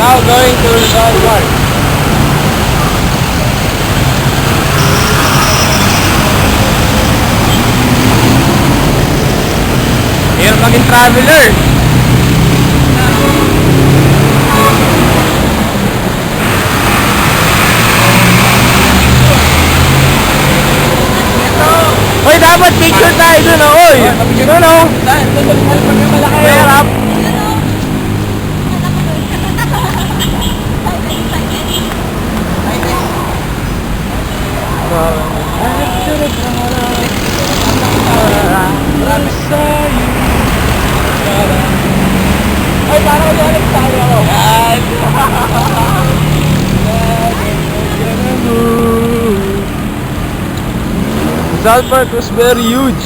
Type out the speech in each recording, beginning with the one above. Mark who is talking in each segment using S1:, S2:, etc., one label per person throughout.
S1: Now going to Rizal Park. Hirap maging traveler. Hoy, dapat picture tayo dun, oh. Oy, dun, oh. Mahirap. Ay, parang ulit tayo ako. Rizal Park was very huge.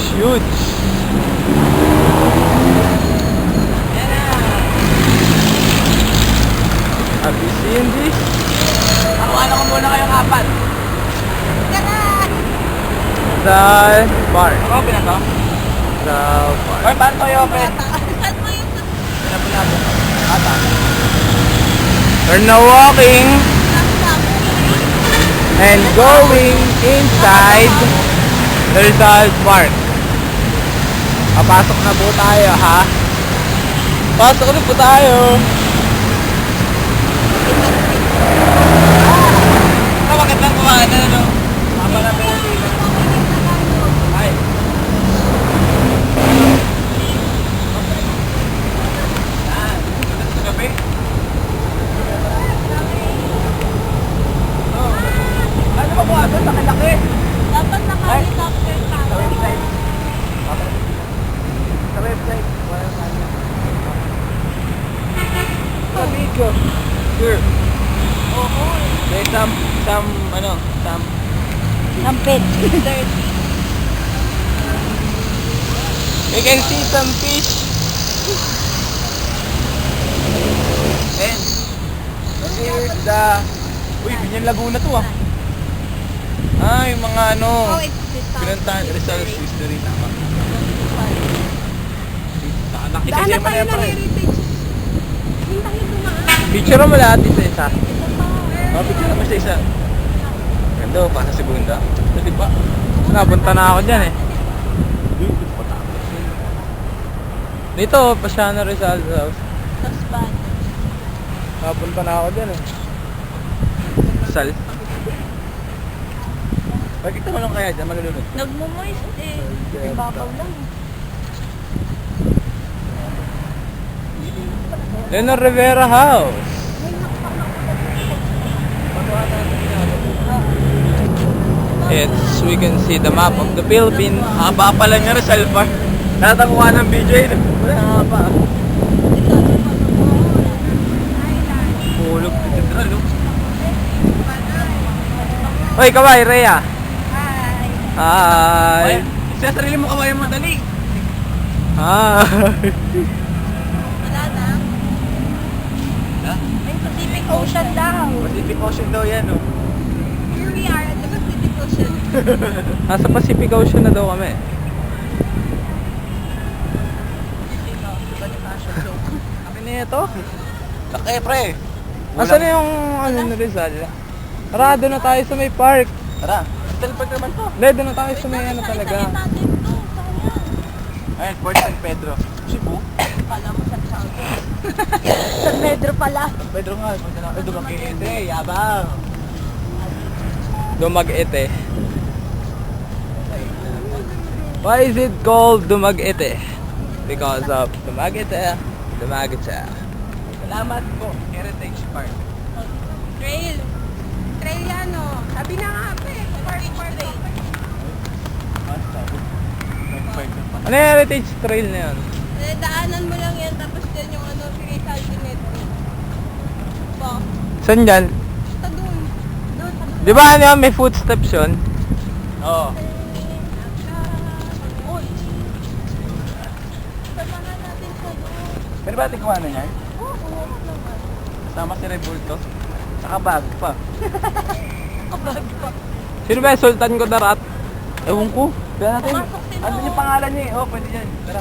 S1: Have you seen this?
S2: Ano ko muna kayong apat.
S1: Rizal Park.
S2: Open na to?
S1: Rizal Park.
S2: Or paano tayo open? Pinapulado. Ata.
S1: We're now walking and going inside the Rizal Park. Papasok na po tayo, ha? Pasok na po tayo.
S2: Bakit lang kumain na, no? Mama na pero dito. Ay. Sa gabi? Ano ba kuha doon? Laki-laki.
S3: Dapat naka-helicopter
S2: Sa
S3: tayo.
S2: website. Sa website. Wala na tayo. Sa video. Sure.
S3: Oo.
S2: There's some,
S3: Lampit. Dirty.
S1: We can see some fish.
S2: and here's the, uy, Binyan Laguna to, ah.
S1: Yung mga ano.
S3: Oh, it's the top.
S1: Pinuntahan, Rizal History, tama.
S2: Nakita
S3: Daan na
S2: siya
S3: tayo ng
S2: pre.
S3: heritage. Hindi tayo dumaan.
S1: Picture mo lahat isa-isa.
S3: Ito pa.
S2: Picture naman sa isa.
S1: Ganda, pa sa segunda.
S2: Ito, di ba?
S1: Napunta na ako dyan, eh. Dito, Pasiano Rizal House.
S3: Tapos ba?
S1: Napunta na ako dyan, eh. Rizal.
S2: Bakit naman lang kaya dyan, malulunod?
S3: Nagmumoist eh. Ibabaw lang.
S1: Leonor Rivera House. We can see the map of the Philippines.
S2: Haba pala niya Rizal Park. Natakuha ng BJ. Wala nga pa. Hulog dito Rizal.
S1: Hoy, kaway, Rhea.
S3: Hi.
S1: Hi.
S2: Sa sarili mo kawaya mo, dali.
S1: Hi.
S3: Wala na. May Pacific Ocean daw.
S2: Pacific Ocean daw yan, oh.
S3: Here we are at the Pacific Ocean.
S1: Nasa Pacific Ocean na daw kami.
S2: Akin na ito. Laki, pre.
S1: Asan na yung ano ni Rizal? Tara, doon na tayo sa may park.
S2: Tara. Rizal Park naman to.
S1: Hindi, doon na tayo sa may ano talaga.
S3: natin to. Sayang.
S2: Ayun, Port San Pedro. Cebu.
S3: Kala mo San Salvador. San Pedro pala.
S2: San Pedro nga. Ito bang kiende, yabang.
S1: Dumaguete. Why is it called Dumaguete? Because of Dumaguete.
S2: Salamat po, Heritage Park.
S3: Trail. Trail yan o. Sabi na nga pa eh. Park trail.
S1: Ano yung heritage trail na yun?
S3: Daanan mo lang yan tapos yan yung ano, Rizal Cemetery. Ba?
S1: Saan dyan?
S3: Basta dun. Doon.
S1: Di ba ano yun? May footsteps yun?
S2: Oo.
S3: Uy. Samahan natin sa doon.
S2: Pero ba natin kuha na niya?
S3: Oo, naman.
S2: Kasama si Revolto. Saka bag pa.
S3: Kabag pa.
S1: Sino ba yung Sultan Kudarat? Ewan ko.
S2: Kaya natin.
S3: Pumasok sila.
S2: Ano yung pangalan niya eh? Oh, pwede yan. Tara.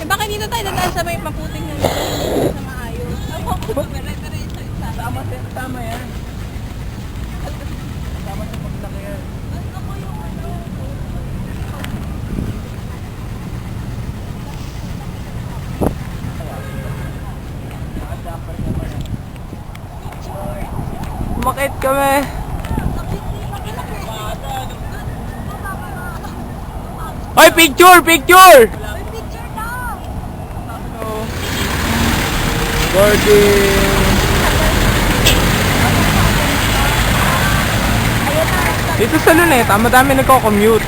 S3: Eh baka dito tayo dadaan sa may maputing na sa maayos. Ako, may reference.
S1: Umakit kami. Hoy, picture! Picture!
S3: May picture daw.
S1: Boarding. Dito sa Luneta, madami nagko-commute.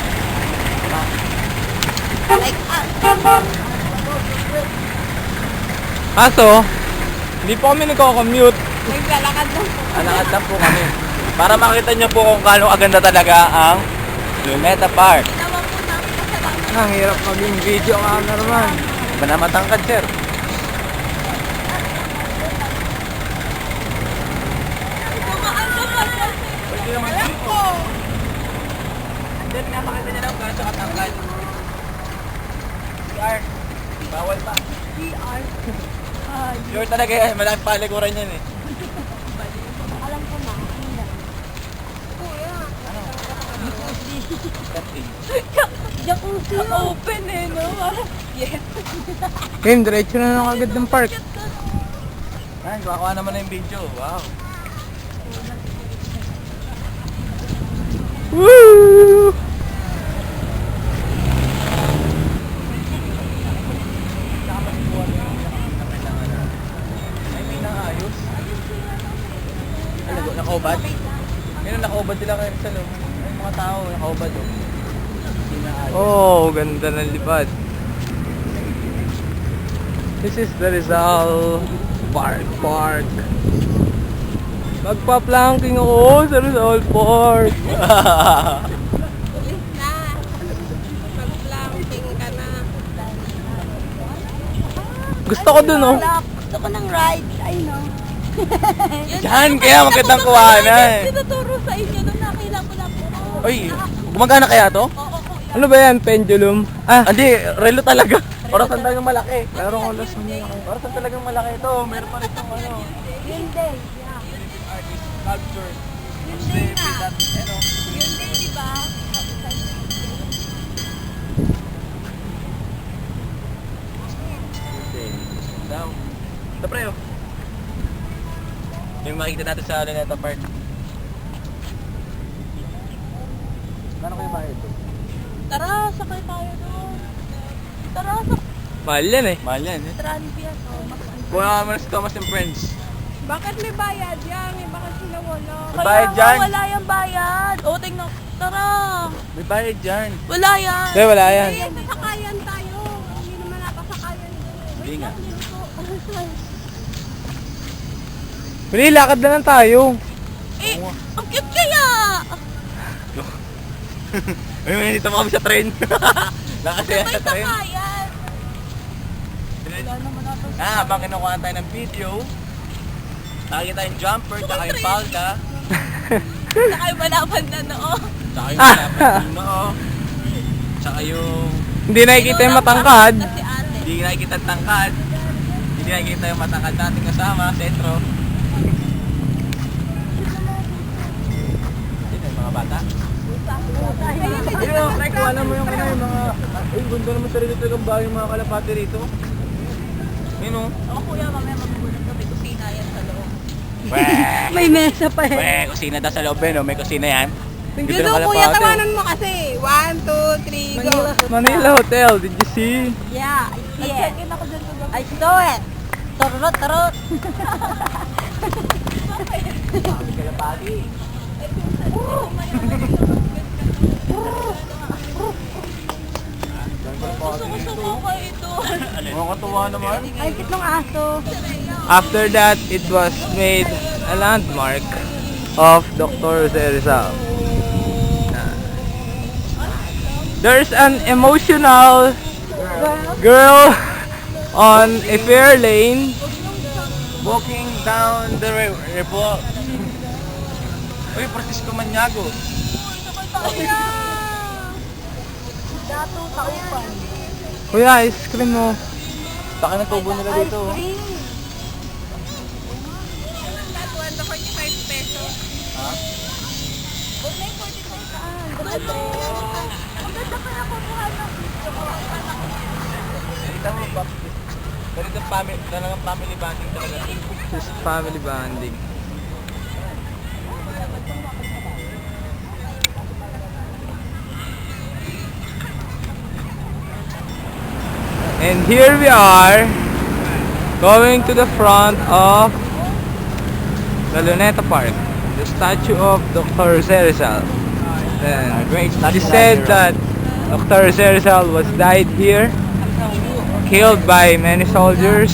S3: Like,
S1: Kaso, hindi po kami nagko-commute.
S3: naglalakad lang po.
S2: Alakad lang po kami. Para makita nyo po kung gaano aganda talaga ang Luneta Park.
S3: Ginawa po namin kasalanan.
S1: Ang hirap maging video cameraman.
S2: Iba na matangkad, sir.
S3: Dumaan ka pa kasi.
S2: Pwede naman
S3: Alam
S2: dito.
S3: ko.
S2: Then, napakita nyo lang gaano katangkad. CR. Bawal pa.
S3: PR.
S2: Sure talaga yan. Malaking paliguran yan eh.
S3: Alam ko na. Kuya. Jacuzzi. Open eh, no? Yes.
S1: Game, diretso na lang agad ng park.
S2: Ay, kuha naman na yung video. Wow.
S1: Woo!
S2: Ay, may naayos. Ano, nakaubad? Meron nakaubad sila kayo sa loob. May mga tao, nakaubad oh. Hindi naayos.
S1: Oh, ganda ng lipad. This is the Rizal Park. Magpa-planking ako sa Rizal Park.
S3: Ulit na. Mag-planting ka na.
S1: Gusto ko dun, oh.
S3: Gusto ko ng ride. I know.
S2: Diyan, kaya magandang kuhanan.
S3: Tinuturo sa inyo nung nakila ko lang po.
S2: Uy, gumagana kaya to?
S3: Oo, kuya.
S1: Ano ba yan? Pendulum? Ah,
S2: Hindi, relo talaga. Orasan talagang malaki.
S1: meron ko las mo.
S2: Orasan talagang malaki ito. Meron pa rin itong ano.
S3: Yun din. Yeah.
S2: Artist, sculpture.
S3: Yun din nga.
S2: Ano?
S3: Yun din, di ba?
S2: Daw. Ito pre, oh. Yung makikita natin sa Luneta Park. Gano'n kayo bayad ito?
S3: Tara, sakay tayo doon. Tara, sakay.
S1: Mahal yan eh.
S2: Mahal yan eh.
S3: Tranvias.
S2: Kuha nga naman si Thomas and Friends.
S3: Bakit may bayad yan? May bakit sila wala?
S2: May bayad dyan.
S3: Wala yung bayad. O, tingnan. Tara.
S2: May bayad dyan.
S3: Wala yan.
S1: Hindi, wala yan.
S3: Ay, sasakayan tayo. Hindi naman napasakayan doon.
S2: Hindi nga.
S1: Mali, lakad na lang tayo.
S3: Eh, ang cute kaya.
S2: Ay, dito kami sa train. Nakasaya
S3: May
S2: sa train.
S3: sakayan.
S2: Habang kinukuha tayo ng video, nakikita yung jumper, tsaka yung palda,
S3: Saka yung malaban na noo.
S2: tsaka yung malaban ng noo, tsaka yung
S1: Hindi nakikita yung matangkad.
S3: Kasi ate.
S2: hindi nakikita ang tangkad, hindi nakikita yung matangkad natin kasama, sentro. Sino yung mga bata? Ayun, like, wala mo yung ano, yung mga, ay, ganda naman sa rin ito yung bahay, yung mga kalapati rito. Yun o.
S3: Ako kuya, mamaya magugulat ka. May kusina yan sa loob.
S2: Weh!
S3: May mesa pa
S2: Weh, kusina daw sa loob eh, no? May kusina yan. Ganda ng
S3: Gusto kuya,
S2: kalapati.
S3: tawanan mo kasi. 1, 2, 3, go.
S1: Manila Hotel, did you see?
S3: Yeah, I see it. I saw it. Tarot, tarot.
S2: Sabi kalapati.
S3: Gusto ko kayo ito.
S2: Mga katuwa naman.
S3: Ay, kit ng aso.
S1: After that, it was made a landmark of Dr. Rizal. There's an emotional girl on a fair lane.
S2: Walking down the river. Uy, Francisco Maniago.
S3: Kuya! Dato, taupan.
S1: Kuya, ice cream mo.
S2: Taka ng tubo nila dito. oh.
S3: That one, the 45 pesos.
S2: Ha?
S3: Huwag na yung 45 saan. Ang ganda kaya kumuha ng video ko.
S2: Dito mo, Pop. Ganito family, talagang family bonding talaga.
S1: Just family bonding. And here we are, going to the front of the Luneta Park, the statue of Dr. Jose Rizal. Then, it is said that Dr. Jose Rizal was died here, killed by many soldiers.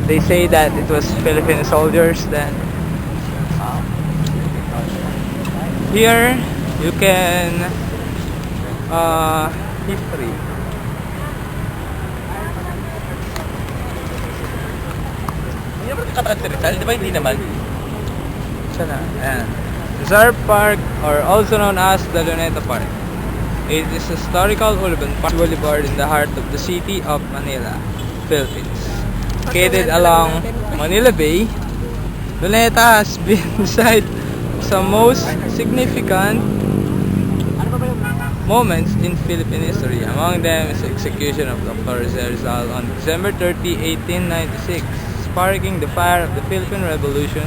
S1: They say that it was Philippine soldiers then. Here, you can, history.
S2: Hindi naman katakad Rizal, di ba hindi naman?
S1: Sana. Ayan. Rizal Park, or also known as the Luneta Park. It is a historical urban park boulevard in the heart of the city of Manila, Philippines. Located along Manila Bay, Luneta has been the site of some most significant moments in Philippine history. Among them is the execution of Dr. Jose Rizal on December 30, 1896, sparking the fire of the Philippine Revolution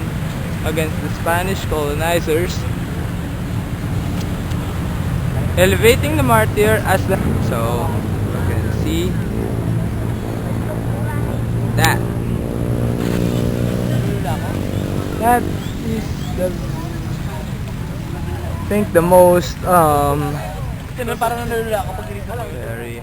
S1: against the Spanish colonizers, elevating the martyr as the... So, you can see that. That is the... I think the most,
S2: Kasi naman parang nalulula ako pag ginito.
S1: very